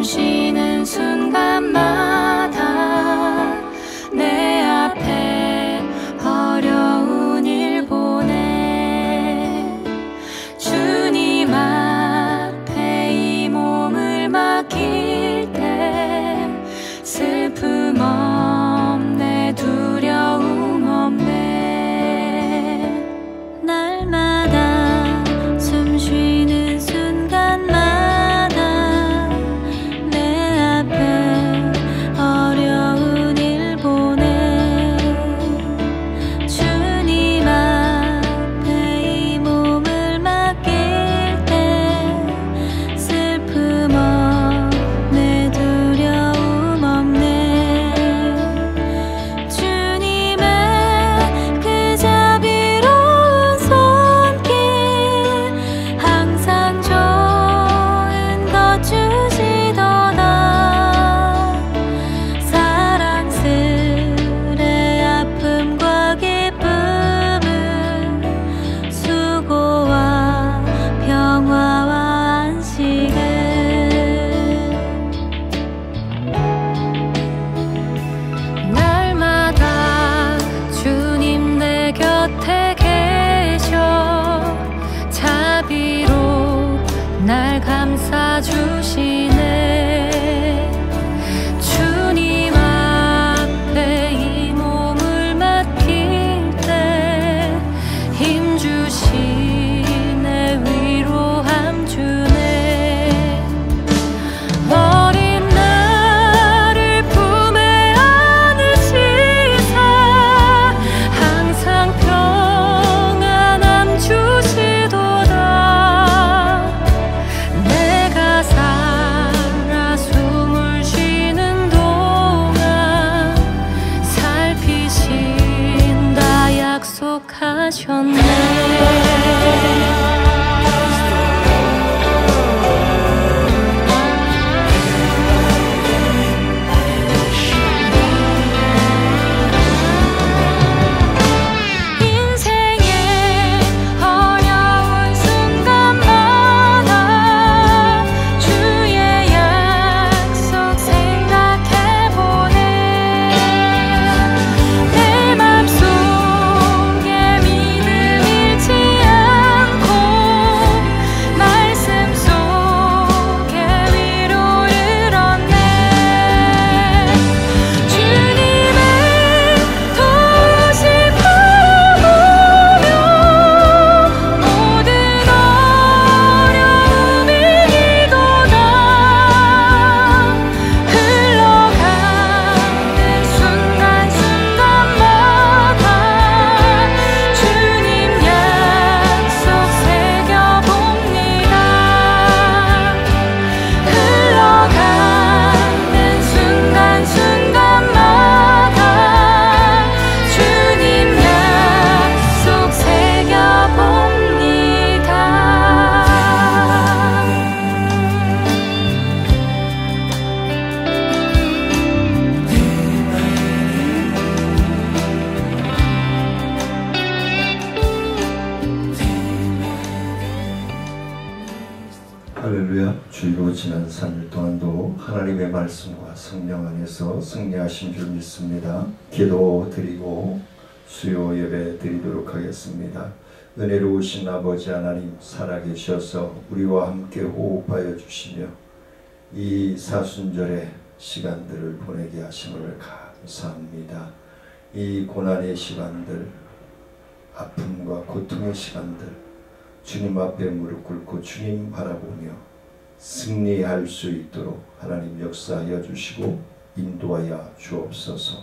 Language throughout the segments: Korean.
쉬는 순간마다 내 앞에 어려운 일 보내 주님 앞에 이 몸을 맡길 때 슬픔 없네 두려움 없네 날마다 숨 쉬는 순간마다 내 앞에 어려운 일 보내 주님 앞에 이 몸을 맡길 때 슬픔 없네 두려움 없네 주님의 그 자비로운 손길 항상 좋은 것 주시도다 사랑스레 아픔과 기쁨은 수고와 평화와 안식은 날마다 주님 내 곁에 계셔 자비로 날 감싸주시네 주님 앞에 이 몸을 맡길 때 힘주시네 위로함 주네 어린 나를 품에 안으시사 항상 평안함 주시도다 내가 살아 숨을 쉬는 동안 살피신다 약속하셨네 인생의 어려운 순간마다 주의 약속 생각해보네 내 맘속에 믿음 잃지 않고 말씀 속에 위로를 얻네 주님의 도우심 바라보며 모든 어려움 이기도다 흘러가는 순간순간마다 주님 약속 새겨봅니다 흘러가는 순간순간마다 주님 약속 새겨봅니다 할렐루야. 주의로 지난 3일 동안도 하나님의 말씀과 성령 안에서 승리하신 줄 믿습니다. 기도 드리고 수요 예배 드리도록 하겠습니다. 은혜로우신 아버지 하나님 살아계셔서 우리와 함께 호흡하여 주시며 이 사순절의 시간들을 보내게 하심을 감사합니다. 이 고난의 시간들 아픔과 고통의 시간들 주님 앞에 무릎 꿇고 주님 바라보며 승리할 수 있도록 하나님 역사하여 주시고 인도하여 주옵소서.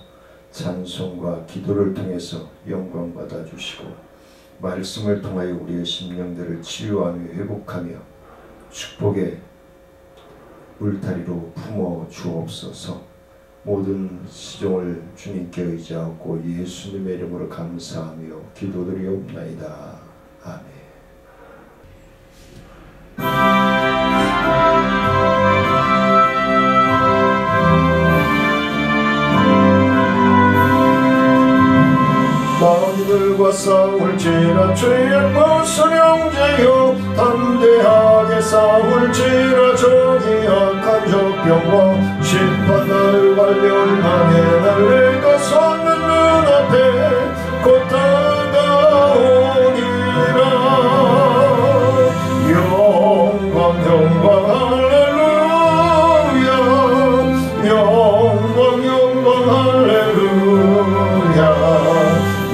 찬송과 기도를 통해서 영광 받아 주시고 말씀을 통하여 우리의 심령들을 치유하며 회복하며 축복의 울타리로 품어 주옵소서. 모든 시종을 주님께 의지하고 예수님의 이름으로 감사하며 기도드리옵나이다. 아멘. 마음이 마귀들과 싸울지라 죄악 벗은 형제여 담대하게 싸울지라 저기 악한 적병과 심판날과 멸망의 날 내가 섰는 눈앞에 곧 다가오니라. 영광 영광 할렐루야 영광 영광 할렐루야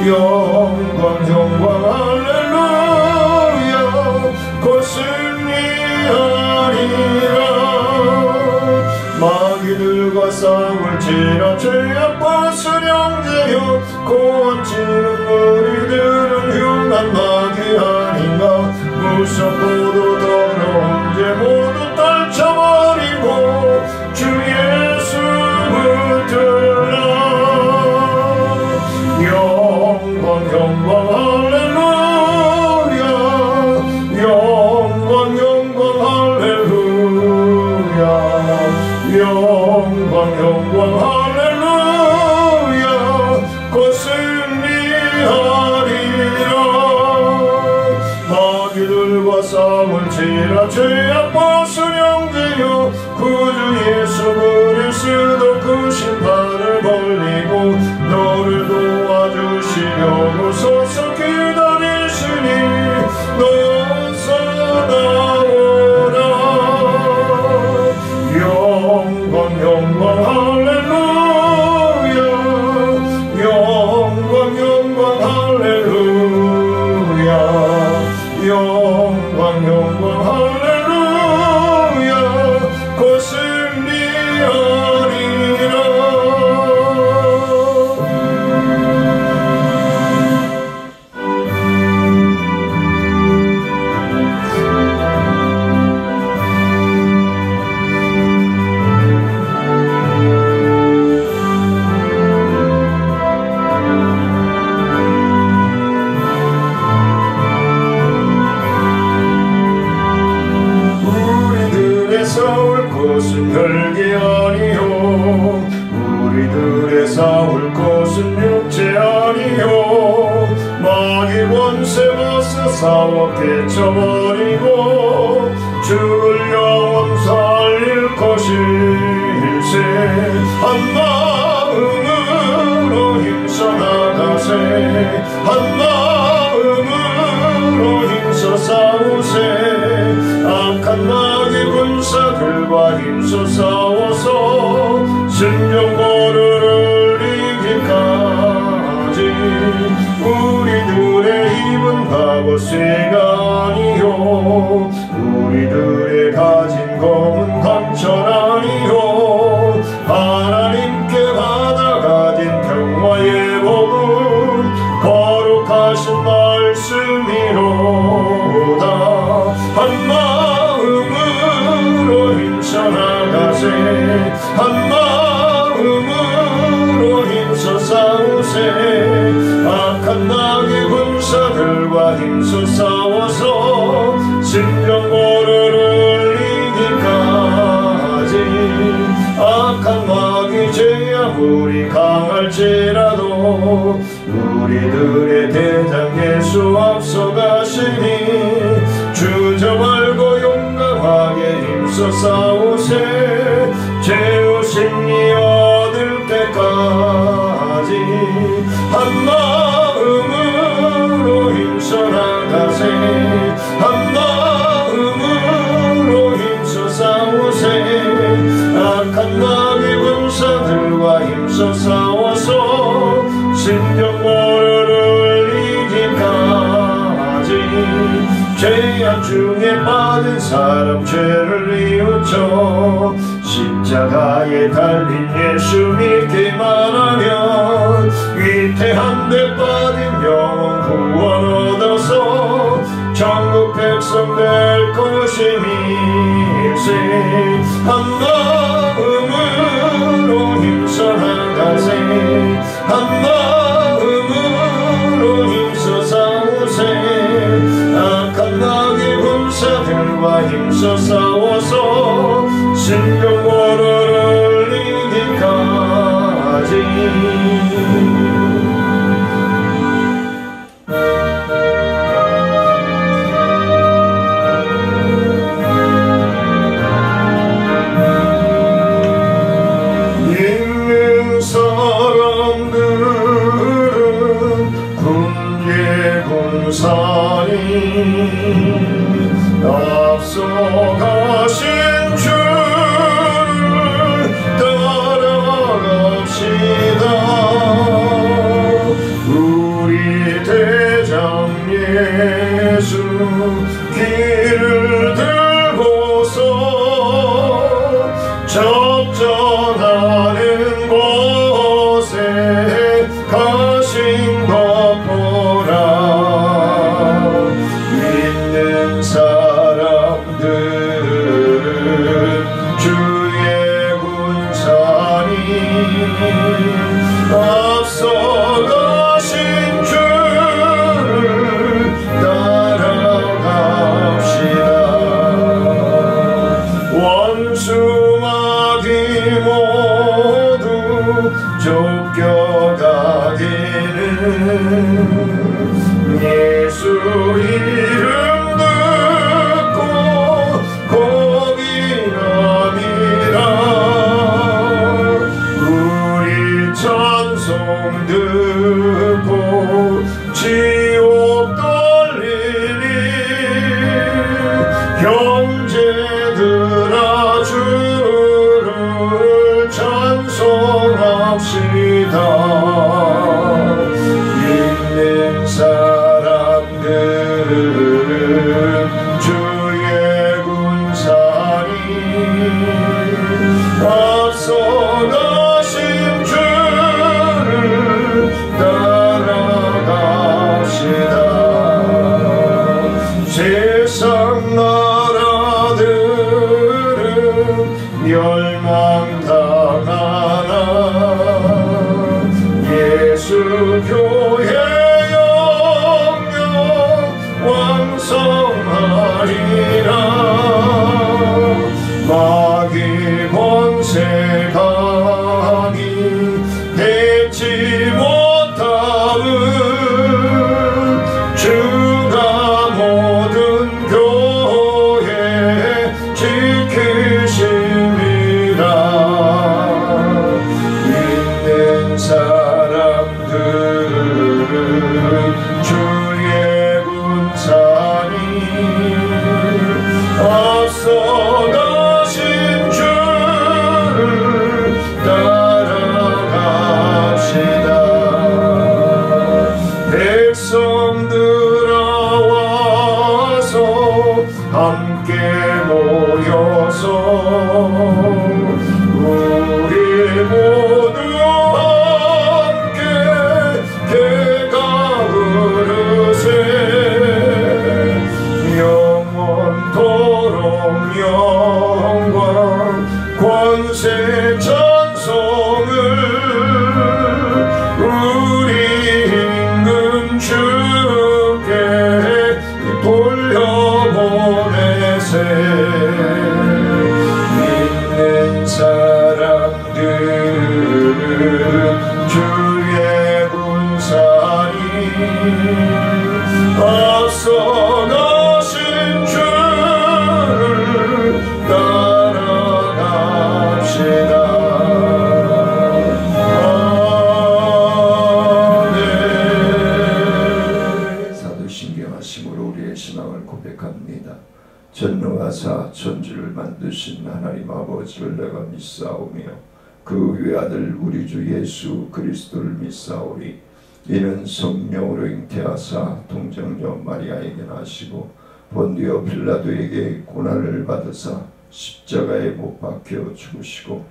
영광 영광 할렐루야 곧 승리하리라. 마귀들과 싸울지라 죄악 벗은 형제여 고함치는 우리들은 흉한 마귀 아닌가. 무섭고도 더러운 죄 모두 떨쳐버리고 주 예수 붙들라. 영광 영광 할렐루야 영광 영광 할렐루야 영광 영광 할렐루야 곧 승리하리라. 마귀들과 싸울지라 죄악 벗은 형제여 구주 예수 그리스도 그 심판을 벌리고 너를 도와주시려고 서서 기다리시니 너서 나오라. 영광 영광 할렐루야 영광 영광 할렐루야 영광 영광 할렐루야 곧 승리하리라. 싸울 것은 혈기 아니요 우리들의 싸울 것은 육체 아니요 마귀 권세 맞서 싸워 깨쳐버리고 죽을 영혼 살릴 것일세. 한 마음으로 힘써 나가세 한 마음으로 힘써 싸우세. 악한 마귀 군사들과 힘써 싸워서 신정고를 이기까지 우리들의 힘은 갑옷쇠가 아니요 우리들의 가진 검은 강철 아니요 하나님께 받아가진 평화의 복은 거룩하신 말씀이로다. 한 마음으로 힘써 나가세 한 마음으로 힘써 싸우세. 악한 마귀 군사들과 힘써 싸워서 신정고를 이기까지. 악한 마귀 죄악 우리 강할지라도 우리들의 대장 예수 앞서가시니 주저 말고 용감하게 힘써 싸우세. 죄의 승리 얻을 때까지 한 마음으로 힘써 나가세 한 마음으로 힘써 싸우세. 악한 마귀 군사들과 힘써 싸워서 신정고를 이기까지. 죄악 중에 빠진 사람 죄를 뉘우쳐 십자가에 달린 예수 믿기만 하면 위태한 데 빠진 영혼 구원 얻어서 천국 백성 될 것임일세. 한 마음으로 힘써 나가세 한 마음으로 힘써 싸우세. 악한 마귀 군사들과 힘써 싸워서 신정고를 이기까지. 앞서가신 주를 따라갑시다. 우리 대장 예수 길을 들고서 접전하는 곳에 가신 것 보라. 믿는 사람들은 주의 군사니 앞서가신 주를 따라갑시다. 원수마귀 모두 쫓겨가기는 예수 이름 듣고 고기랍니다. 우리 찬송 듣고 지옥 떨리니 형제들아 주를 찬송합시다. 믿는 사람들은 주의 군사니 앞서가신 주를 따라갑시다. 세상 나라들은 멸망당하나 예수 교회 영영 왕성하리라. 마귀 권세 강이 해치 못함은 주가 모든 교회 지키심이라. 믿는 사람들은 주의 군사니 앞서가신 주를 따라갑시다. 백성들아 와서 함께 모여서 우리 모두 함께 개가 흐르세. 영원토록 영광 권세 찬송을 우리 힘든 주께 돌려보내세. 믿는 사람들은 주의 군사니 앞서가신 주를 따라갑시다. 아멘. 사도신경하심으로 우리의 신앙을 고백합니다. 전능하사 천지를 만드신 하나님 아버지를 내가 믿사오며 그 외아들 우리 주 예수 그리스도를 믿사오니 이는 성령으로 잉태하사 동정녀 마리아에게 나시고 본디오 빌라도에게 고난을 받으사 십자가에 못 박혀 죽으시고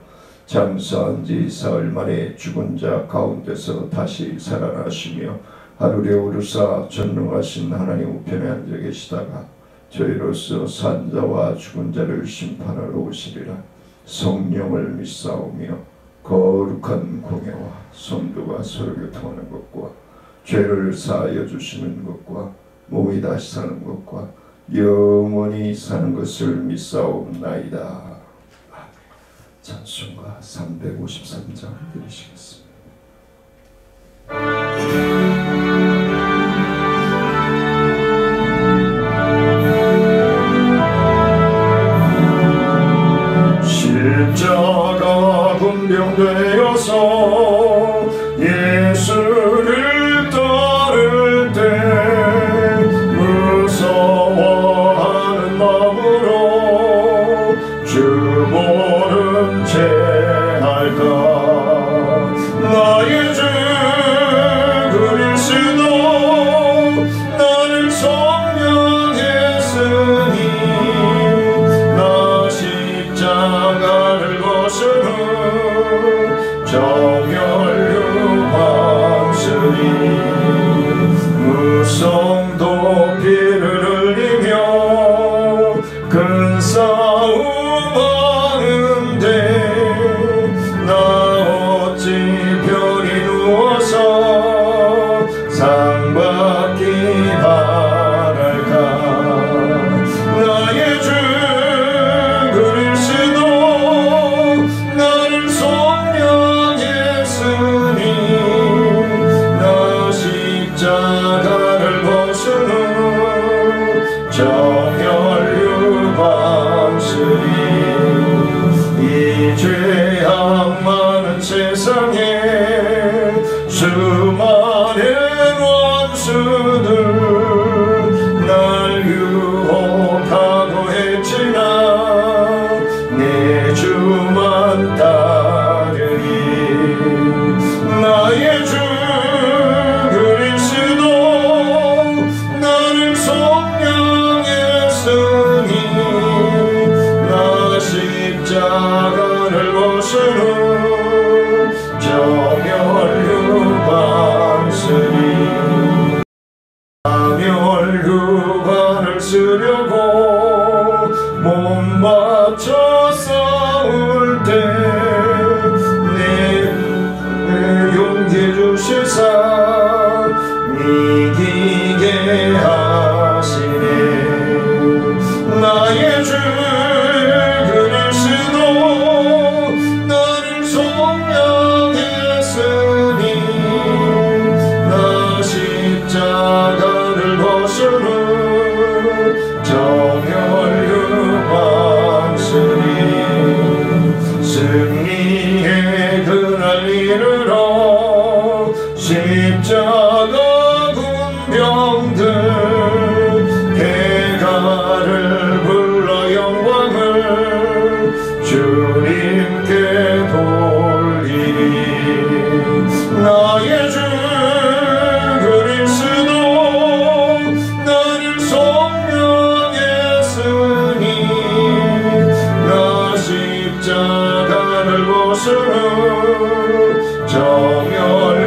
장사한 지 사흘 만에 죽은 자 가운데서 다시 살아나시며 하늘에 오르사 전능하신 하나님 우편에 앉아 계시다가 저희로서 산자와 죽은 자를 심판하러 오시리라. 성령을 믿사오며 거룩한 공예와 성도가 서로 교통하는 것과 죄를 사하여 주시는 것과 몸이 다시 사는 것과 영원히 사는 것을 믿사옵나이다. 찬송가 353장 드리시겠습니다. 십자가 군병되어서 예수를 따를 때 무서워 십자가를 벗은 후 정혈유방스리 이 죄악 많은 세상에 수많은 원수들 날 유혹하고 했지만 내 주만 따르리 나의 주 그리스도 나를 속량했으니 나 십자가를 벗은 후 정혈유방스리 정혈유방을 쓰려고 몸 바쳐 싸울 때 내 용기 주시사 이기게 하시네 나의 주 그리스도 나를 속량했으니 나 십자가를 벗은 후 정혈유방스리 승리의 그날 이르러 십자가 군병들 대가를 불러 영광을 주님께 돌리리 나의 주 그리스도 나를 속량했으니 나 십자가를 벗은 후 정혈유방스리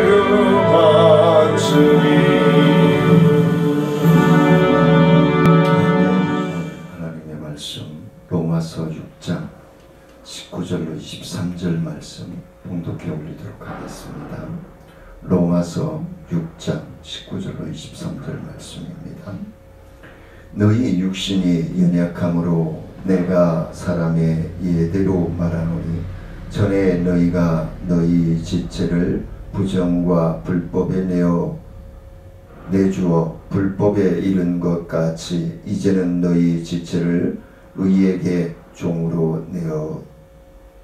하나님의 말씀 로마서 6장 19절로 23절 말씀 봉독해 올리도록 하겠습니다. 로마서 6장 19절로 23절 말씀입니다. 너희 육신이 연약함으로 내가 사람의 예대로 말하노니 전에 너희가 너희 지체를 부정과 불법에 내주어 불법에 이른 것 같이 이제는 너희 지체를 의에게 종으로 내어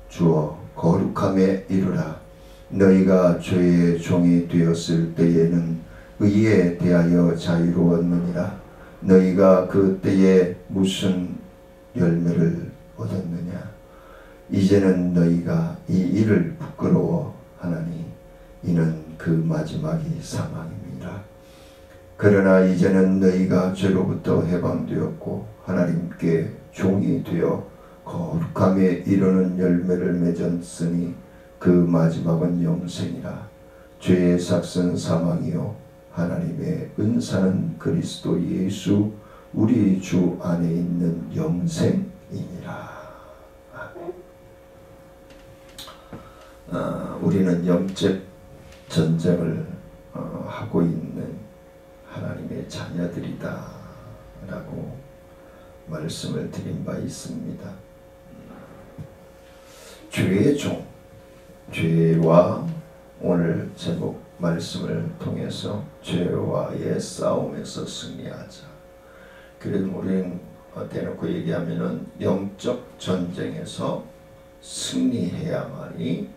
주어 거룩함에 이르라. 너희가 죄의 종이 되었을 때에는 의에 대하여 자유로웠느니라. 너희가 그 때에 무슨 열매를 얻었느냐. 이제는 너희가 이 일을 부끄러워하나니 이는 그 마지막이 사망입니다. 그러나 이제는 너희가 죄로부터 해방되었고 하나님께 종이 되어 거룩함에 이르는 열매를 맺었으니 그 마지막은 영생이라. 죄의 삭은 사망이요 하나님의 은사는 그리스도 예수 우리 주 안에 있는 영생이니라. 우리는 영적 전쟁을 하고 있는 하나님의 자녀들이다 라고 말씀을 드린 바 있습니다. 죄의 종, 죄와 오늘 제목 말씀을 통해서 죄와의 싸움에서 승리하자. 그래도 우리는 대놓고 얘기하면은 영적 전쟁에서 승리해야만이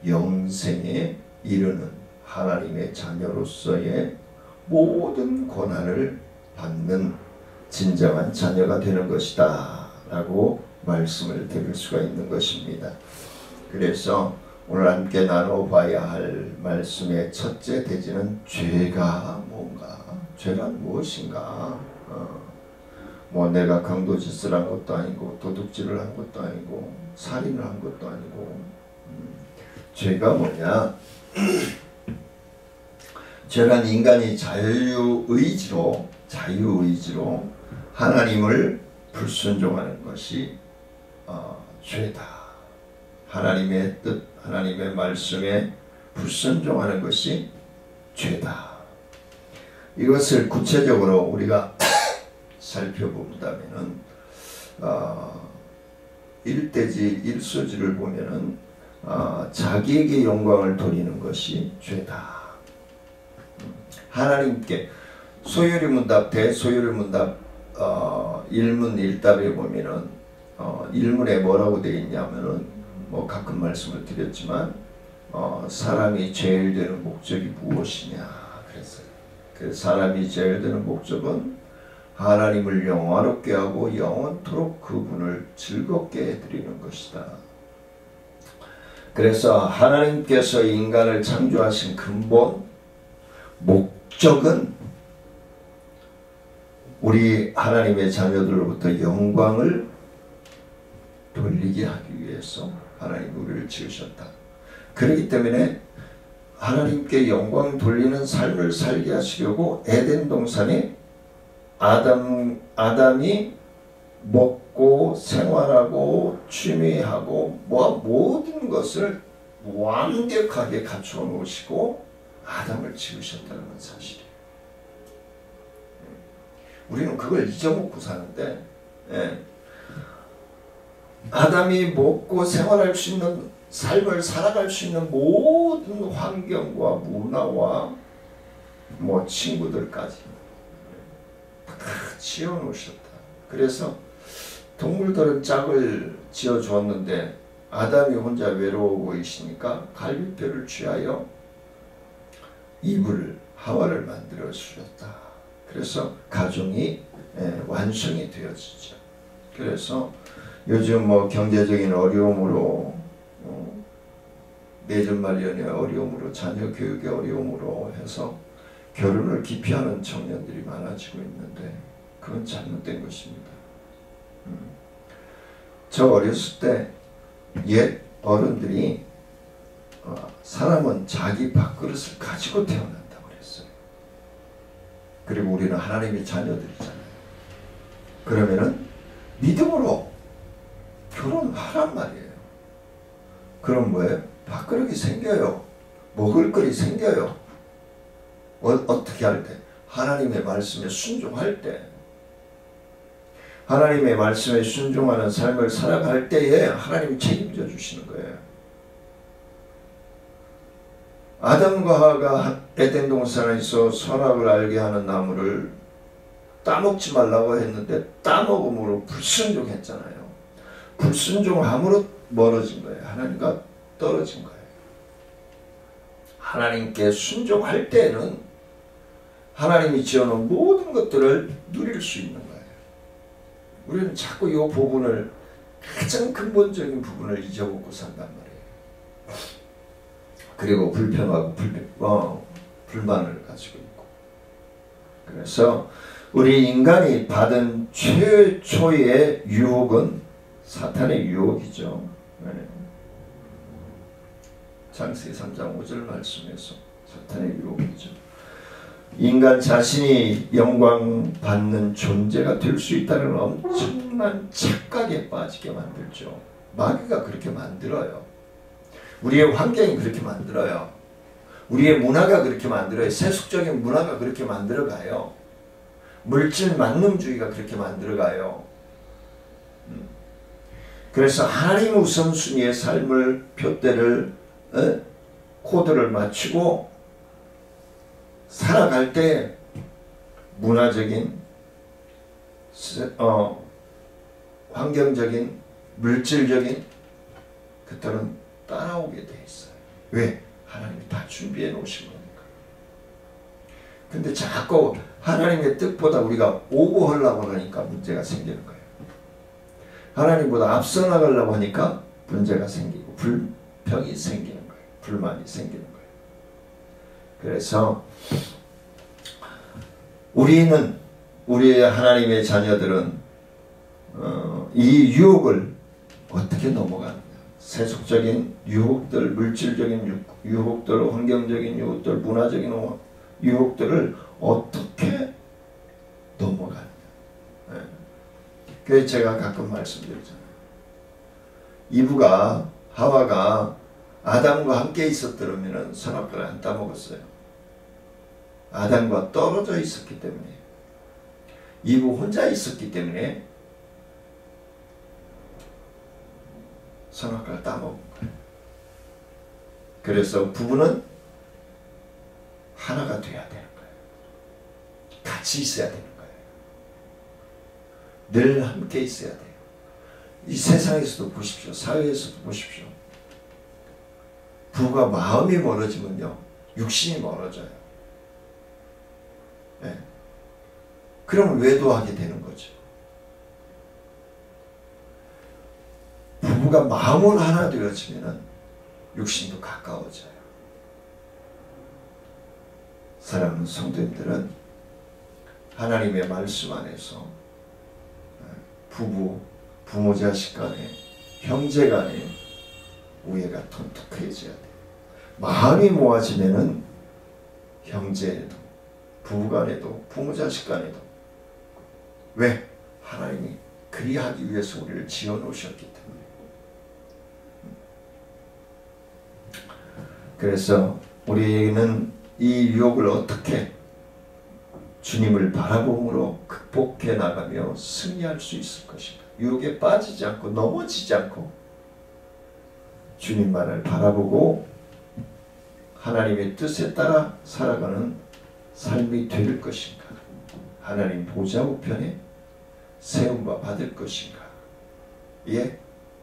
영생에 이르는 하나님의 자녀로서의 모든 고난을 받는 진정한 자녀가 되는 것이다 라고 말씀을 드릴 수가 있는 것입니다. 그래서 오늘 함께 나눠봐야 할 말씀의 첫째 대지는 죄가 뭔가, 죄란 무엇인가. 뭐 내가 강도짓을 한 것도 아니고 도둑질을 한 것도 아니고 살인을 한 것도 아니고 죄가 뭐냐. 죄란 인간이 자유의지로 하나님을 불순종하는 것이 죄다. 하나님의 뜻, 하나님의 말씀에 불순종하는 것이 죄다. 이것을 구체적으로 우리가 살펴본다면은 1대지 1소지를 보면은 자기에게 영광을 돌리는 것이 죄다. 하나님께 소요리 문답, 대소요리 문답 일문 일답에 보면은 일문에 뭐라고 되어 있냐면은 뭐 가끔 말씀을 드렸지만 사람이 제일 되는 목적이 무엇이냐 그랬어요. 그 사람이 제일 되는 목적은 하나님을 영화롭게 하고 영원토록 그분을 즐겁게 해드리는 것이다. 그래서 하나님께서 인간을 창조하신 근본 목적은 우리 하나님의 자녀들로부터 영광을 돌리게 하기 위해서 하나님 우리를 지으셨다. 그렇기 때문에 하나님께 영광 돌리는 삶을 살게 하시려고 에덴 동산에 아담이 먹고 생활하고 취미하고 모든 것을 완벽하게 갖추어 놓으시고 아담을 지으셨다는 사실이에요. 우리는 그걸 잊어먹고 사는데 아담이 먹고 생활할 수 있는 삶을 살아갈 수 있는 모든 환경과 문화와 뭐 친구들까지 다 지어놓으셨다. 그래서 동물들은 짝을 지어주었는데 아담이 혼자 외로워 보이시니까 갈빗뼈를 취하여 이브를 하와를 만들어 주셨다. 그래서 가정이 완성이 되어지죠. 그래서 요즘 뭐 경제적인 어려움으로 내전 마련의 어려움으로 자녀 교육의 어려움으로 해서 결혼을 기피하는 청년들이 많아지고 있는데 그건 잘못된 것입니다. 저 어렸을 때 옛 어른들이 사람은 자기 밥그릇을 가지고 태어난다고 그랬어요. 그리고 우리는 하나님의 자녀들이잖아요. 그러면은 믿음으로 결혼하란 말이에요. 그럼 뭐예요? 밥그릇이 생겨요. 먹을 거리 생겨요. 어떻게 할 때? 하나님의 말씀에 순종할 때. 하나님의 말씀에 순종하는 삶을 살아갈 때에 하나님이 책임져 주시는 거예요. 아담과 하와가 에덴 동산에서 선악을 알게 하는 나무를 따먹지 말라고 했는데 따먹음으로 불순종했잖아요. 불순종함으로 멀어진 거예요. 하나님과 떨어진 거예요. 하나님께 순종할 때는 하나님이 지어놓은 모든 것들을 누릴 수 있는 거예요. 우리는 자꾸 이 부분을 가장 근본적인 부분을 잊어먹고 산단 말이에요. 그리고 불평하고 불만을 가지고 있고. 그래서 우리 인간이 받은 최초의 유혹은 사탄의 유혹이죠. 창세기 3장 5절 말씀에서 사탄의 유혹이죠. 인간 자신이 영광 받는 존재가 될 수 있다는 엄청난 착각에 빠지게 만들죠. 마귀가 그렇게 만들어요. 우리의 환경이 그렇게 만들어요. 우리의 문화가 그렇게 만들어요. 세속적인 문화가 그렇게 만들어가요. 물질 만능주의가 그렇게 만들어가요. 그래서 하나님 우선순위의 삶을 표대를 코드를 맞추고 살아갈 때 문화적인 환경적인 물질적인 것들은 따라오게 돼 있어요. 왜? 하나님이 다 준비해 놓으신 거니까. 근데 자꾸 하나님의 뜻보다 우리가 오버하려고 하니까 문제가 생기는 거예요. 하나님보다 앞서 나가려고 하니까 문제가 생기고 불평이 생기는 거예요. 불만이 생기는 거예요. 그래서 우리의 하나님의 자녀들은 이 유혹을 어떻게 넘어가느냐. 세속적인 유혹들, 물질적인 유혹들, 환경적인 유혹들, 문화적인 유혹들을 어떻게 넘어가느냐. 그래서 제가 가끔 말씀드리잖아요. 이브가 하와가 아담과 함께 있었더라면 선악과를 안 따먹었어요. 아담과 떨어져 있었기 때문에, 이브 혼자 있었기 때문에 선악과를 따먹은 거예요. 그래서 부부는 하나가 돼야 되는 거예요. 같이 있어야 되는 거예요. 늘 함께 있어야 돼요. 이 세상에서도 보십시오. 사회에서도 보십시오. 부부가 마음이 멀어지면요, 육신이 멀어져요. 네. 그럼 외도하게 되는 거죠. 부부가 마음으로 하나 되어지면 육신도 가까워져요. 사랑하는 성도님들은 하나님의 말씀 안에서 부모 자식 간에, 형제 간에 우애가 돈독해져야 돼요. 마음이 모아지면은 형제에도, 부부 간에도, 부모 자식 간에도. 왜? 하나님이 그리하기 위해서 우리를 지어 놓으셨기 때문에. 그래서 우리는 이 유혹을 어떻게 주님을 바라봄으로 극복해 나가며 승리할 수 있을 것인가. 유혹에 빠지지 않고 넘어지지 않고 주님만을 바라보고 하나님의 뜻에 따라 살아가는 삶이 될 것인가. 하나님 보좌 우편에 세움바 받을 것인가. 이에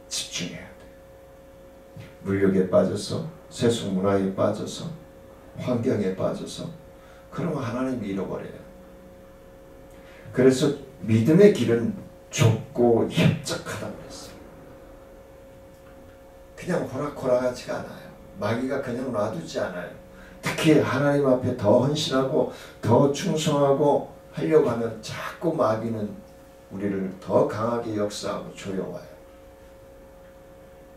집중해야 돼. 물욕에 빠져서, 세속 문화에 빠져서, 환경에 빠져서 그러면 하나님이 잃어버려요. 그래서 믿음의 길은 좁고 협착하다고 그랬어요. 그냥 호락호락하지가 않아요. 마귀가 그냥 놔두지 않아요. 특히 하나님 앞에 더 헌신하고 더 충성하고 하려고 하면 자꾸 마귀는 우리를 더 강하게 역사하고 조여와요.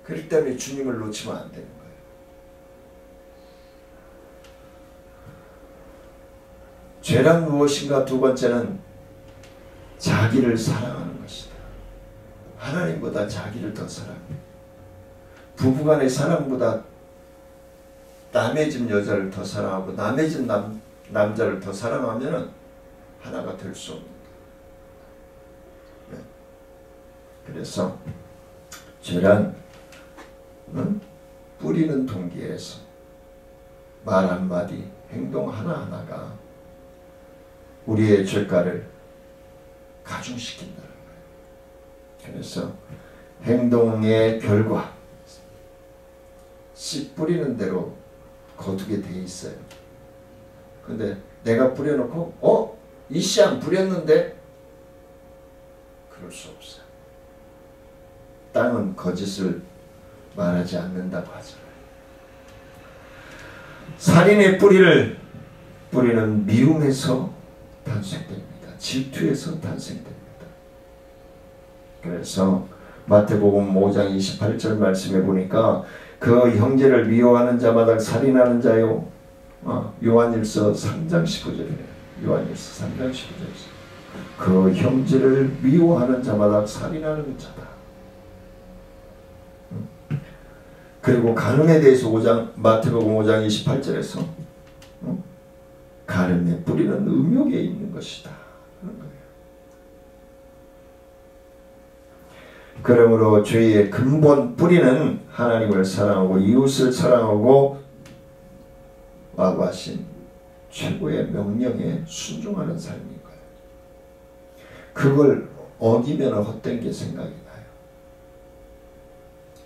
그렇기 때문에 주님을 놓치면 안 되는 거예요. 죄란 무엇인가? 두 번째는 자기를 사랑하는 것이다. 하나님보다 자기를 더 사랑해. 부부간의 사랑보다 남의 집 여자를 더 사랑하고 남의 집 남자를 더 사랑하면 하나가 될 수 없는 거예요. 그래서 죄란 뿌리는 동기에서 말 한마디, 행동 하나하나가 우리의 죄가를 가중시킨다는 거예요. 그래서 행동의 결과, 씨 뿌리는 대로 거두게 돼 있어요. 근데 내가 뿌려놓고 이 씨 안 뿌렸는데? 그럴 수 없어요. 땅은 거짓을 말하지 않는다고 하잖아요. 살인의 뿌리는 미움에서 탄생됩니다. 질투에서 탄생됩니다. 그래서 마태복음 5장 28절 말씀에 보니까 그 형제를 미워하는 자마다 살인하는 자요. 요한일서 3장 15절이에요. 요한일서 3장 15절에서 그 형제를 미워하는 자마다 살인하는 자다. 그리고 간음에 대해서 마태복음 5장 28절에서 간음의 뿌리는 음욕에 있는 것이다. 그런 거예요. 그러므로 죄의 근본 뿌리는 하나님을 사랑하고 이웃을 사랑하고 라고 하신 최고의 명령에 순종하는 삶인 거예요. 그걸 어기면 헛된 게 생각이 나요.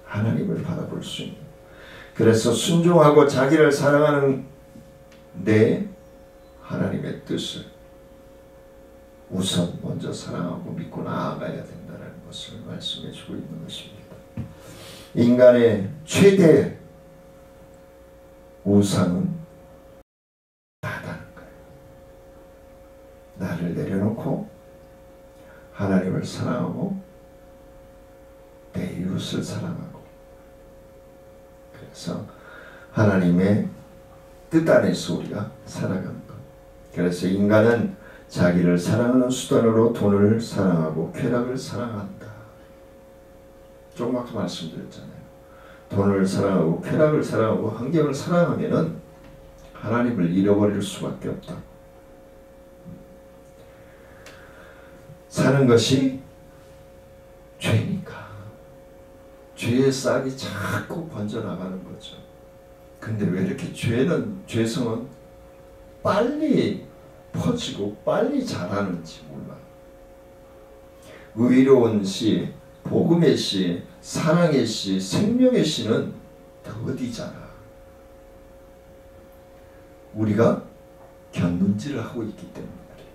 하나님을 바라볼 수 있는. 그래서 순종하고 자기를 사랑하는 내 하나님의 뜻을 우선 먼저 사랑하고 믿고 나아가야 된다는 것을 말씀해 주고 있는 것입니다. 인간의 최대 우상은 나다는 거예요. 나를 내려놓고 하나님을 사랑하고 내 이웃을 사랑하고, 그래서 하나님의 뜻 안에서 우리가 살아가는 것. 그래서 인간은 자기를 사랑하는 수단으로 돈을 사랑하고 쾌락을 사랑한다. 조금 아까 말씀드렸잖아요. 돈을 사랑하고 쾌락을 사랑하고 환경을 사랑하면은 하나님을 잃어버릴 수밖에 없다. 사는 것이 죄니까 죄의 싹이 자꾸 번져나가는 거죠. 근데 왜 이렇게 죄성은 빨리 퍼지고 빨리 자라는지 몰라. 의로운 씨, 복음의 씨, 사랑의 씨, 생명의 씨는 더디 자라. 우리가 견눈질을 하고 있기 때문에 그래요.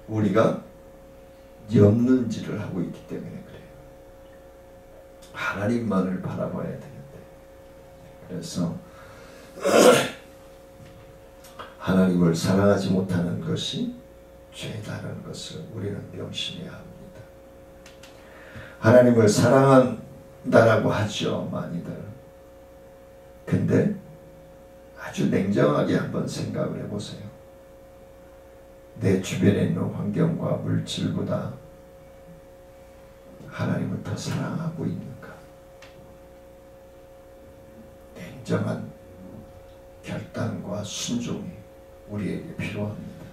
우리가 엿눈질을 하고 있기 때문에 그래요. 하나님만을 바라봐야 되는데. 그래서 하나님을 사랑하지 못하는 것이 죄다라는 것을 우리는 명심해야 합니다. 하나님을 사랑한다라고 하죠, 많이들. 근데 아주 냉정하게 한번 생각을 해보세요. 내 주변에 있는 환경과 물질보다 하나님을 더 사랑하고 있는가? 냉정한 결단과 순종이 우리에게 필요합니다.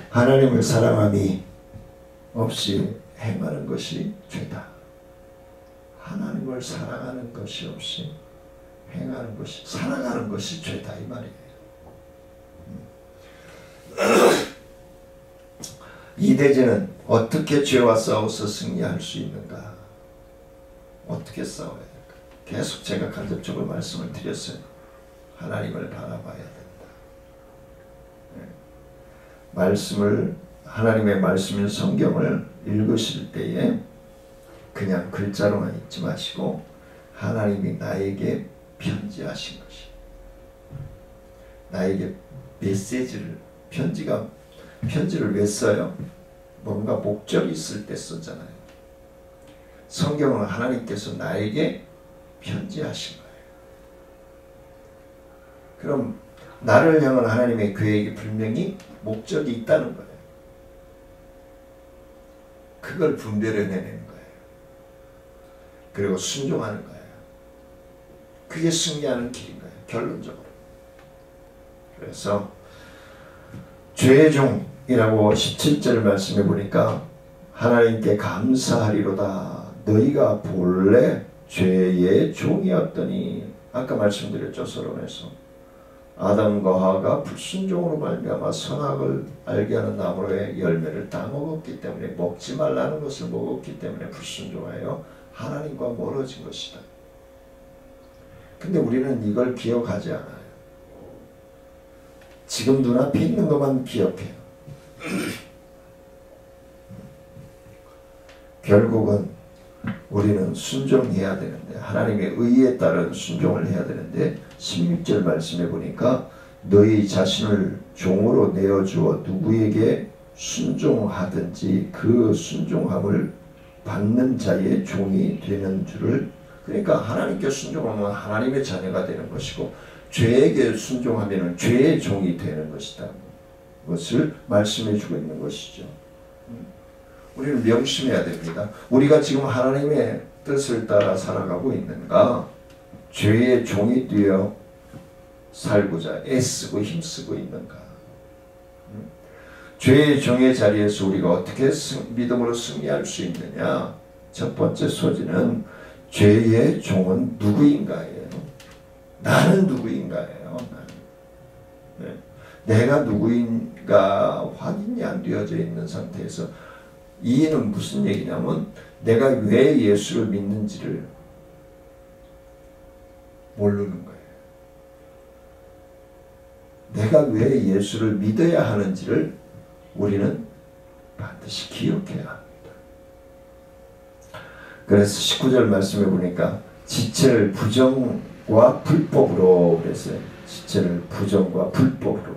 하나님을 사랑함이 없이 행하는 것이 죄다. 하나님을 사랑하는 것이 없이 행하는 것이, 살아가는 것이 죄다 이 말이에요. 이대제는 어떻게 죄와 싸워서 승리할 수 있는가? 어떻게 싸워야 될까? 계속 제가 간접적으로 말씀을 드렸어요. 하나님을 바라봐야 된다. 말씀을, 하나님의 말씀인 성경을 읽으실 때에 그냥 글자로만 읽지 마시고 하나님이 나에게 편지하신 것이, 나에게 메시지를, 편지를 왜 써요? 뭔가 목적이 있을 때 쓰잖아요. 성경은 하나님께서 나에게 편지하신 거예요. 그럼 나를 향한 하나님의 계획이 분명히 목적이 있다는 거예요. 그걸 분별해내는 거예요. 그리고 순종하는 거예요. 그게 승리하는 길인 거예요. 결론적으로. 그래서 죄의 종이라고 17절 말씀해 보니까 하나님께 감사하리로다. 너희가 본래 죄의 종이었더니, 아까 말씀드렸죠. 서론에서 아담과 하와가 불순종으로 말미암아 선악을 알게 하는 나무의 열매를 다 먹었기 때문에, 먹지 말라는 것을 먹었기 때문에 불순종하여 하나님과 멀어진 것이다. 근데 우리는 이걸 기억하지 않아요. 지금 눈앞에 있는 것만 기억해요. 결국은 우리는 순종해야 되는데, 하나님의 의에 따른 순종을 해야 되는데 16절 말씀해 보니까 너희 자신을 종으로 내어주어 누구에게 순종하든지 그 순종함을 받는 자의 종이 되는 줄을, 그러니까 하나님께 순종하면 하나님의 자녀가 되는 것이고 죄에게 순종하면 죄의 종이 되는 것이다. 그것을 말씀해 주고 있는 것이죠. 우리는 명심해야 됩니다. 우리가 지금 하나님의 뜻을 따라 살아가고 있는가? 죄의 종이 되어 살고자 애쓰고 힘쓰고 있는가? 죄의 종의 자리에서 우리가 어떻게 믿음으로 승리할 수 있느냐? 첫 번째 소지는 죄의 종은 누구인가예요. 나는 누구인가예요. 네. 내가 누구인가 확인이 안 되어져 있는 상태에서, 이는 무슨 얘기냐면 내가 왜 예수를 믿는지를 모르는 거예요. 내가 왜 예수를 믿어야 하는지를 우리는 반드시 기억해야 합니다. 그래서 19절 말씀해 보니까 지체를 부정과 불법으로 그랬어요. 지체를 부정과 불법으로.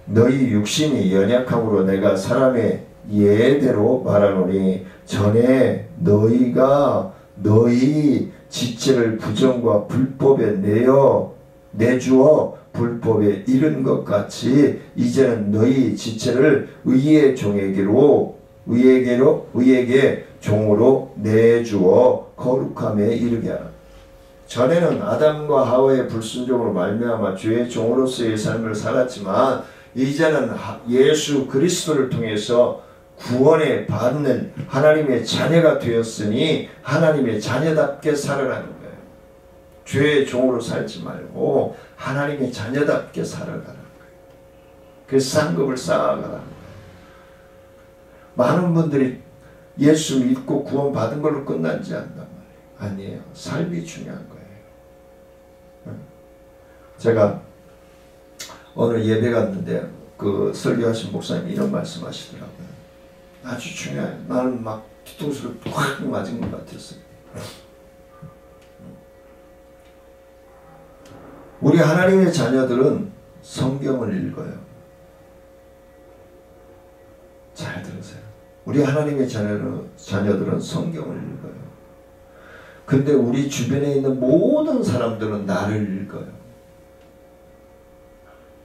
너희 육신이 연약함으로 내가 사람의 예대로 말하노니 전에 너희가 너희 지체를 부정과 불법에 내주어 불법에 이른 것 같이 이제는 너희 지체를 의의 의에게 종으로 내주어 거룩함에 이르게 하라. 전에는 아담과 하와의 불순종으로 말미암아 죄의 종으로서의 삶을 살았지만 이제는 예수 그리스도를 통해서 구원에 받는 하나님의 자녀가 되었으니 하나님의 자녀답게 살아가는 거예요. 죄의 종으로 살지 말고 하나님의 자녀답게 살아가는 거예요. 그래서 상급을 쌓아가라는 거예요. 많은 분들이 예수 믿고 구원 받은 걸로 끝나지 않단 말이에요. 아니에요. 삶이 중요한 거예요. 제가 오늘 예배 갔는데 그 설교하신 목사님 이런 말씀하시더라고요. 아주 중요해요. 나는 막 뒤통수를 확 맞은 것 같았어요. 우리 하나님의 자녀들은 성경을 읽어요. 잘 들으세요. 우리 하나님의 자녀들은 성경을 읽어요. 근데 우리 주변에 있는 모든 사람들은 나를 읽어요.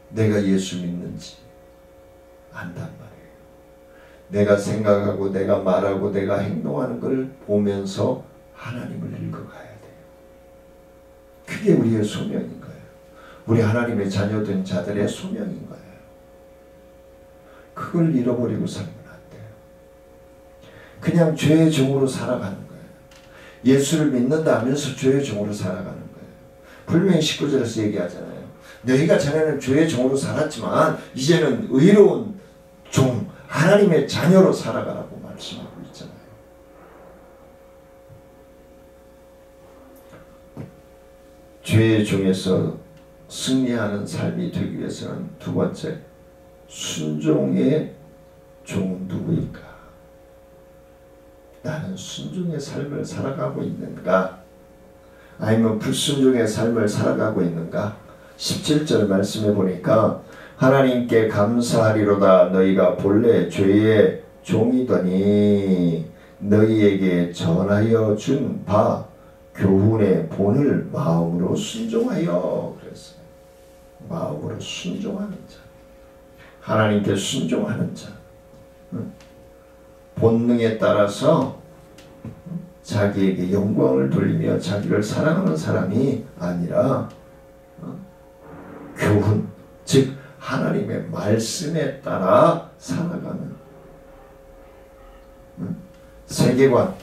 내가 예수 믿는지 안단 말이에요. 내가 생각하고 내가 말하고 내가 행동하는 걸 보면서 하나님을 읽어가야 돼요. 그게 우리의 소명인 거예요. 우리 하나님의 자녀된 자들의 소명인 거예요. 그걸 잃어버리고 살면 안 돼요. 그냥 죄의 종으로 살아가는 거예요. 예수를 믿는다 하면서 죄의 종으로 살아가는 거예요. 분명히 19절에서 얘기하잖아요. 너희가 전에는 죄의 종으로 살았지만 이제는 의로운 종, 하나님의 자녀로 살아가라고 말씀하고 있잖아요. 죄의 종에서 승리하는 삶이 되기 위해서는 두 번째, 순종의 종은 누구인가? 나는 순종의 삶을 살아가고 있는가? 아니면 불순종의 삶을 살아가고 있는가? 17절 말씀해 보니까 하나님께 감사하리로다. 너희가 본래 죄의 종이더니 너희에게 전하여 준 바 교훈의 본을 마음으로 순종하여. 그랬어요. 마음으로 순종하는 자, 하나님께 순종하는 자, 본능에 따라서 자기에게 영광을 돌리며 자기를 사랑하는 사람이 아니라 교훈, 즉 하나님의 말씀에 따라 살아가는 세계관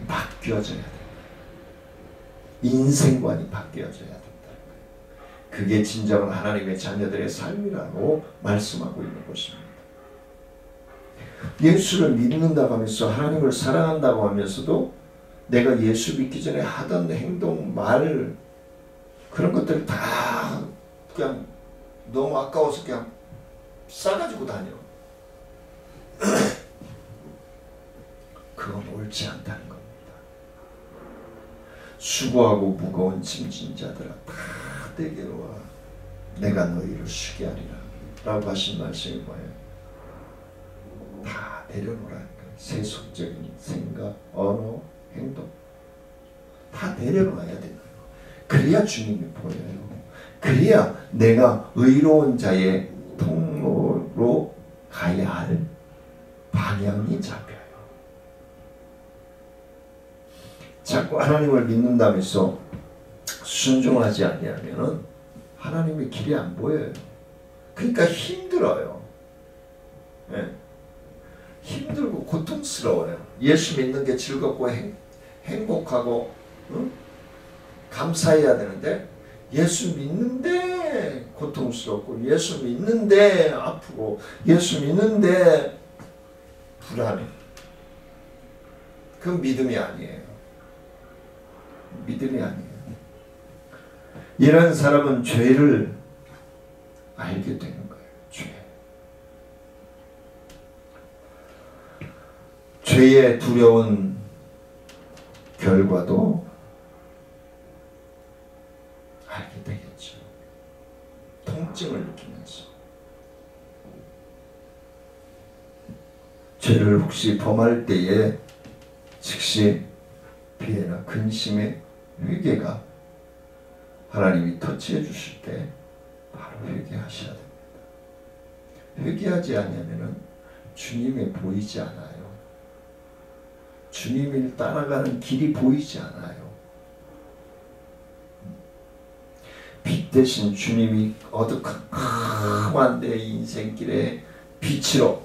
바뀌어져야 돼요. 인생관이 바뀌어져야 된다. 그게 진정한 하나님의 자녀들의 삶이라고 말씀하고 있는 것입니다. 예수를 믿는다고 하면서 하나님을 사랑한다고 하면서도 내가 예수 믿기 전에 하던 행동, 말 그런 것들 다 그냥 너무 아까워서 그냥 싸가지고 다녀. 그건 옳지 않다는 겁니다. 수고하고 무거운 짐진 자들아 다 내게로 와. 내가 너희를 쉬게 하리라 라고 하신 말씀이 뭐예요? 다 내려놓으라는 거예요. 세속적인 생각, 언어, 행동 다 내려놔야 돼요. 그래야 주님이 보여요. 그래야 내가 의로운 자의 통로로 가야 할 방향이 잡혀요. 자꾸 하나님을 믿는다면서 순종하지 않으면 하나님의 길이 안 보여요. 그러니까 힘들어요. 네. 힘들고 고통스러워요. 예수 믿는 게 즐겁고 행복하고 감사해야 되는데 예수 믿는데 고통스럽고 예수 믿는데 아프고 예수 믿는데 불안해. 그건 믿음이 아니에요. 믿음이 아니에요. 이런 사람은 죄를 알게 되는 거예요. 죄의 두려운 결과도 알게 되겠죠. 통증을 느끼면서 죄를 혹시 범할 때에 즉시 피해나 근심의 회개가 하나님이 터치해 주실 때 바로 회개하셔야 됩니다. 회개하지 않으면 주님이 보이지 않아요. 주님을 따라가는 길이 보이지 않아요. 빛 대신 주님이 어두컴컴한 내 인생길에 빛으로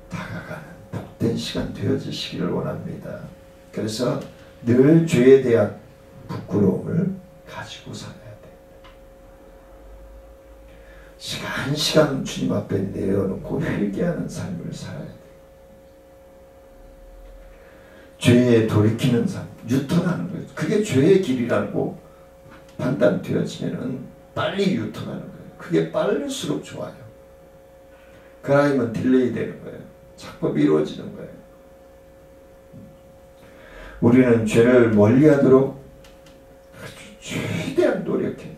다가가는 복된 시간 되어지시기를 원합니다. 그래서 늘 죄에 대한 부끄러움을 가지고 살아야 돼. 시간 주님 앞에 내어놓고 회개하는 삶을 살아야 돼. 죄에 돌이키는 삶, 유턴하는 거예요. 그게 죄의 길이라고 판단되어지면은 빨리 유턴하는 거예요. 그게 빠를수록 좋아요. 그러면 딜레이 되는 거예요. 자꾸 미뤄지는 거예요. 우리는 죄를 멀리하도록 최대한 노력해야 돼요.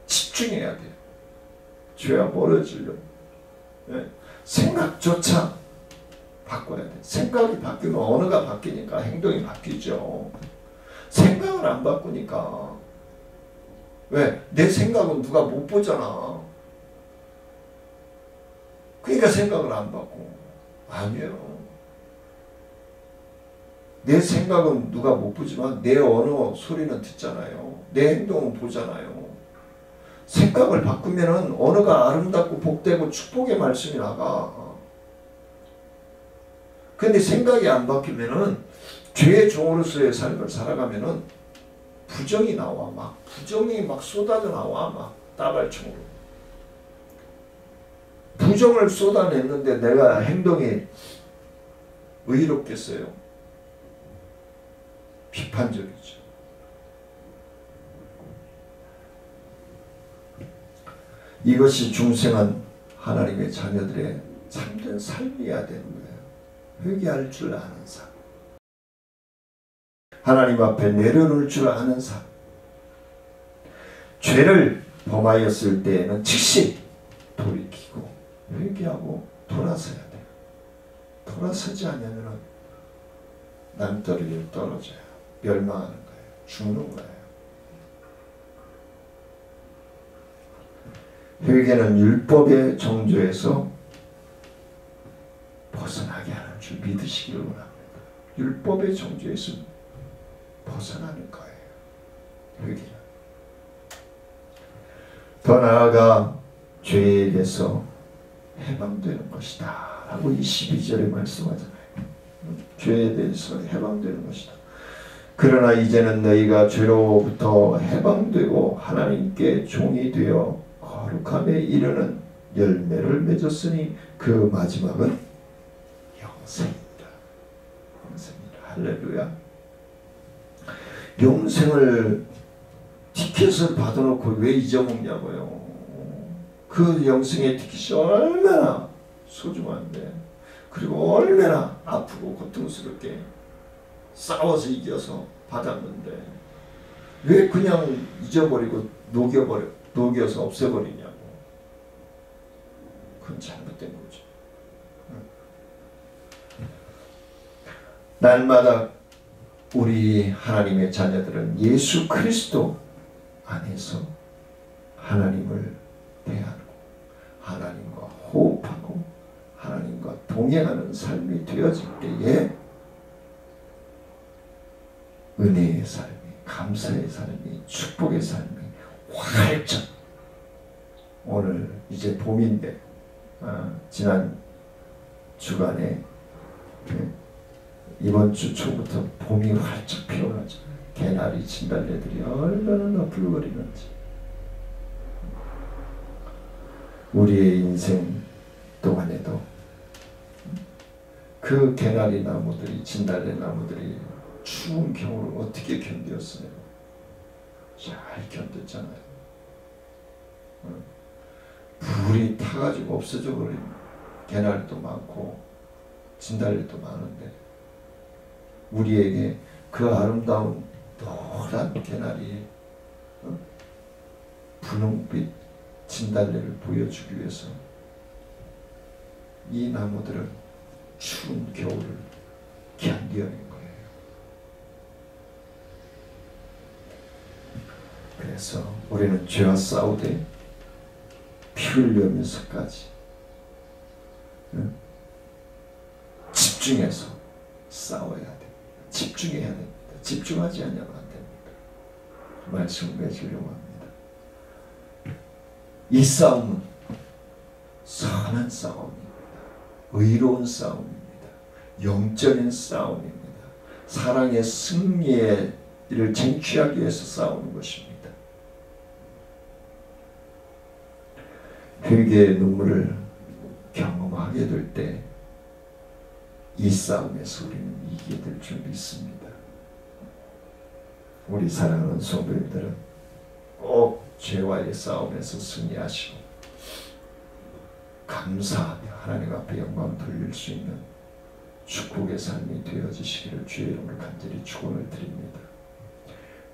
집중해야 돼요. 죄와 멀어지려고. 네? 생각조차 바꿔야 돼. 생각이 바뀌면 언어가 바뀌니까 행동이 바뀌죠. 생각을 안 바꾸니까. 왜? 내 생각은 누가 못 보잖아. 그러니까 생각을 안 바꿔. 아니에요. 내 생각은 누가 못 보지만 내 언어 소리는 듣잖아요. 내 행동은 보잖아요. 생각을 바꾸면은 언어가 아름답고 복되고 축복의 말씀이 나가. 근데 생각이 안 바뀌면은 죄의 종으로서의 삶을 살아가면은 부정이 나와. 부정이 막 쏟아져 나와. 막 따발총으로. 부정을 쏟아냈는데 내가 행동이 의롭겠어요? 비판적이죠. 이것이 중생한 하나님의 자녀들의 참된 삶이어야 되는 거예요. 회개할 줄 아는 삶. 하나님 앞에 내려놓을 줄 아는 삶. 죄를 범하였을 때에는 즉시 돌이키고 회개하고 돌아서야 돼요. 돌아서지 않으면 남떨이를 떨어져요. 멸망하는 거예요. 죽는 거예요. 회개는 율법의 정죄에서 벗어나게 하는 줄 믿으시기를 원합니다. 율법의 정죄에서 벗어나는 거예요. 회개는. 더 나아가 죄에게서 해방되는 것이다 라고 22절에 말씀하잖아요. 죄에 대해서 해방되는 것이다. 그러나 이제는 너희가 죄로부터 해방되고 하나님께 종이 되어 거룩함에 이르는 열매를 맺었으니 그 마지막은 영생이다. 영생이다. 할렐루야. 영생을 티켓을 받아놓고 왜 잊어먹냐고요. 그 영생의 티켓이 얼마나 소중한데, 그리고 얼마나 아프고 고통스럽게 싸워서 이겨서 받았는데 왜 그냥 잊어버리고 녹여서 없애버리냐고. 그건 잘못된 거죠. 날마다 우리 하나님의 자녀들은 예수 그리스도 안에서 하나님을 대하고 하나님과 호흡하고 하나님과 동행하는 삶이 되어질 때에 은혜의 삶이, 감사의 삶이, 축복의 삶이 활짝, 오늘 이제 봄인데 지난 주간에 이번 주 초부터 봄이 활짝 피어나죠. 개나리, 진달래들이 얼마나 너풀거리는지. 우리의 인생 동안에도 그 개나리 나무들이, 진달래 나무들이 추운 겨울을 어떻게 견뎠어요? 잘 견뎠잖아요. 불이 타가지고 없어져 버린 개나리도 많고 진달래도 많은데 우리에게 그 아름다운 노란 개나리, 분홍빛 진달래를 보여주기 위해서 이 나무들은 추운 겨울을 견뎌낸 거예요. 그래서 우리는 죄와 싸우되 피 흘리면서까지 집중해서 싸워야 돼. 집중해야 됩니다. 집중하지 않으면 안 됩니다. 말씀을 맺으려고 합니다. 이 싸움은 선한 싸움입니다. 의로운 싸움입니다. 영적인 싸움입니다. 사랑의 승리의 이를 쟁취하기 위해서 싸우는 것입니다. 회개의 눈물을 경험하게 될 때 이 싸움에서 우리는 이기게 될 줄 믿습니다. 우리 사랑하는 성도님들은 꼭 죄와의 싸움에서 승리하시고 감사하며 하나님 앞에 영광 돌릴 수 있는 축복의 삶이 되어지시기를 주의 이름으로 간절히 축원을 드립니다.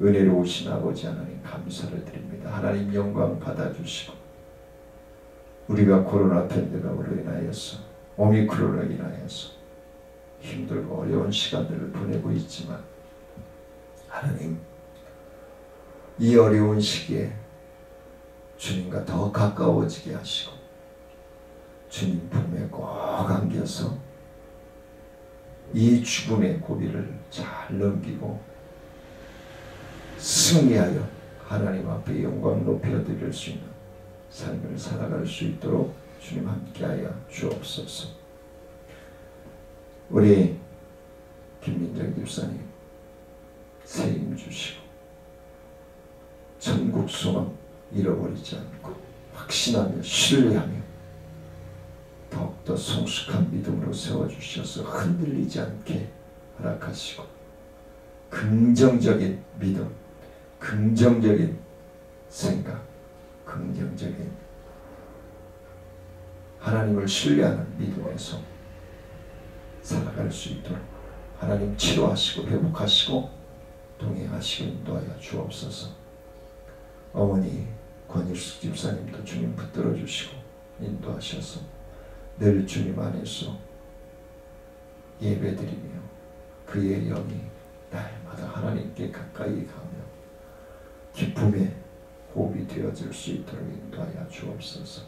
은혜로우신 아버지 하나님 감사를 드립니다. 하나님 영광 받아주시고 우리가 코로나 팬데믹으로 인하여서 오미크론으로 인하여서 힘들고 어려운 시간들을 보내고 있지만 하나님 이 어려운 시기에 주님과 더 가까워지게 하시고 주님 품에 꼭 안겨서 이 죽음의 고비를 잘 넘기고 승리하여 하나님 앞에 영광 높여드릴 수 있는 삶을 살아갈 수 있도록 주님 함께하여 주옵소서. 우리 김민정 집사님 세임 주시고 천국 소망 잃어버리지 않고 확신하며 신뢰하며 더욱더 성숙한 믿음으로 세워주셔서 흔들리지 않게 허락하시고 긍정적인 믿음, 긍정적인 생각, 긍정적인 하나님을 신뢰하는 믿음에서 살아갈 수 있도록 하나님 치료하시고 회복하시고 동행하시고 인도하여 주옵소서. 어머니 권일숙 집사님도 주님 붙들어 주시고 인도하셔서 늘 주님 안에서 예배드리며 그의 영이 날마다 하나님께 가까이 가며 기쁨의 호흡이 되어질 수 있도록 인도하여 주옵소서.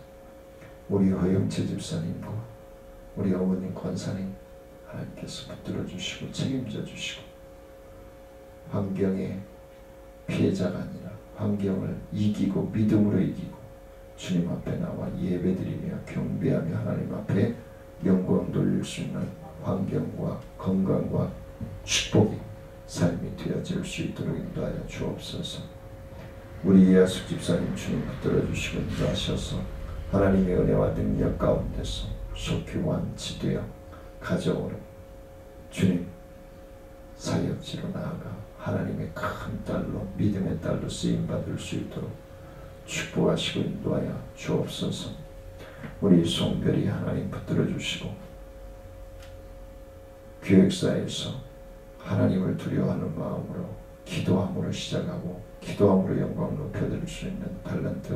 우리 허영채 집사님과 우리 어머님 권사님 하나님께서 붙들어 주시고 책임져 주시고 환경의 피해자가 아니라 환경을 이기고 믿음으로 이기고 주님 앞에 나와 예배드리며 경배하며 하나님 앞에 영광 돌릴 수 있는 환경과 건강과 축복이 삶이 되어질 수 있도록 인도하여 주옵소서. 우리 이하숙 집사님 주님 붙들어 주시고 인도하셔서 하나님의 은혜와 능력 가운데서 속히 완치되어 가정으로 주님 사역지로 나아가 하나님의 큰 딸로 믿음의 딸로 쓰임받을 수 있도록 축복하시고 인도하여 주옵소서. 우리 송별이 하나님 붙들어 주시고 교육사에서 하나님을 두려워하는 마음으로 기도함으로 시작하고 기도함으로 영광 높여드릴 수 있는 달란트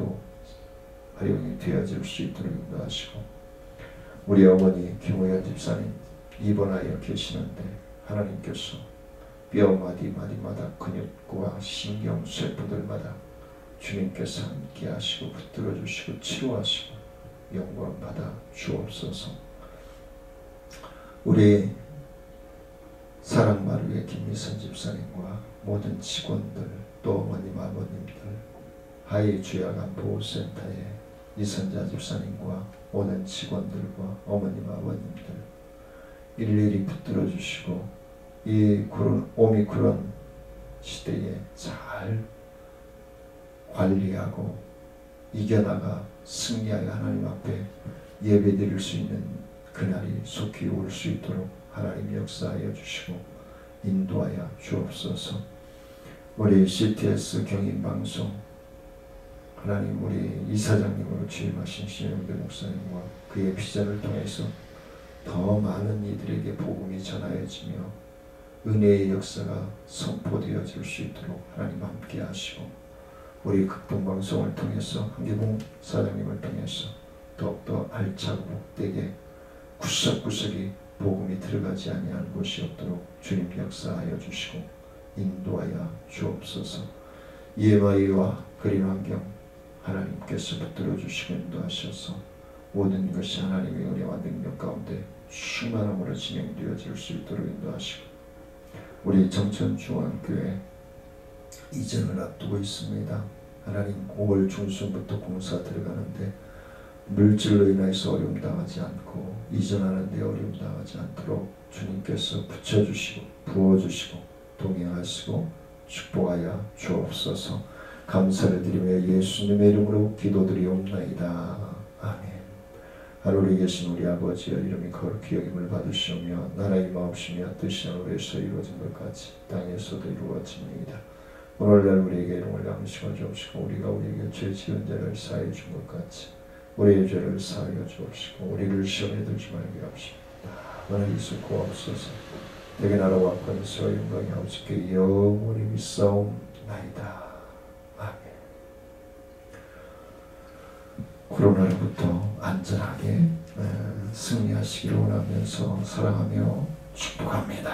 활용이 되어질 수 있도록 인도하시고 우리 어머니 김호연 집사님 입원하여 계시는데 하나님께서 뼈 마디마디마다 근육과 신경 쇠포들마다 주님께서 함께 하시고 붙들어 주시고 치료하시고 영광 받아 주옵소서. 우리 사랑마루의 김미선 집사님과 모든 직원들 또 어머님 아버님들 하이 주야간 보호센터의 이선자 집사님과 모든 직원들과 어머님 아버님들 일일이 붙들어 주시고 이 오미크론 시대에 잘 관리하고 이겨나가 승리하여 하나님 앞에 예배드릴 수 있는 그날이 속히 올 수 있도록 하나님 역사하여 주시고 인도하여 주옵소서. 우리 CTS 경인방송 하나님 우리 이사장님으로 취임하신 신영대 목사님과 그의 비전을 통해서 더 많은 이들에게 복음이 전하여지며 은혜의 역사가 선포되어질 수 있도록 하나님 함께 하시고 우리 극동방송을 통해서 한계봉 사장님을 통해서 더욱더 알차고 복되게 구석구석이 복음이 들어가지 아니할 곳이 없도록 주님 역사하여 주시고 인도하여 주옵소서. EMI와 그린환경 하나님께서 붙들어 주시고 인도하셔서 모든 것이 하나님의 은혜와 능력 가운데 충만함으로 진행되어질 수 있도록 인도하시고 우리 정천중앙교회 이전을 앞두고 있습니다. 하나님 5월 중순부터 공사 들어가는데 물질로 인해서 어려움 당하지 않고 이전하는 데 어려움 당하지 않도록 주님께서 붙여주시고 부어주시고 동행하시고 축복하여 주옵소서. 감사를 드리며 예수님의 이름으로 기도드리옵나이다. 아멘. 하늘에 계신 우리 아버지여, 이름이 거룩히 여김을 받으시오며 나라의 임하옵시며 뜻이 하늘에서 이루어진 것 같이 땅에서도 이루어집니다. 오늘날 우리에게 이름을 양식을 주옵시고 우리가 우리에게 죄 지은 자를 사하여 준 것 같이 우리의 죄를 사하여 주옵시고 우리를 시험에 들지 말게 하옵시고 나는 예수 구하옵소서. 대개 나라와 권세와 영광이 아버지께 영원히 믿사옵나이다. 아멘. 코로나로부터 안전하게 승리하시기를 원하면서 사랑하며 축복합니다.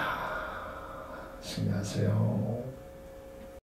승리하세요.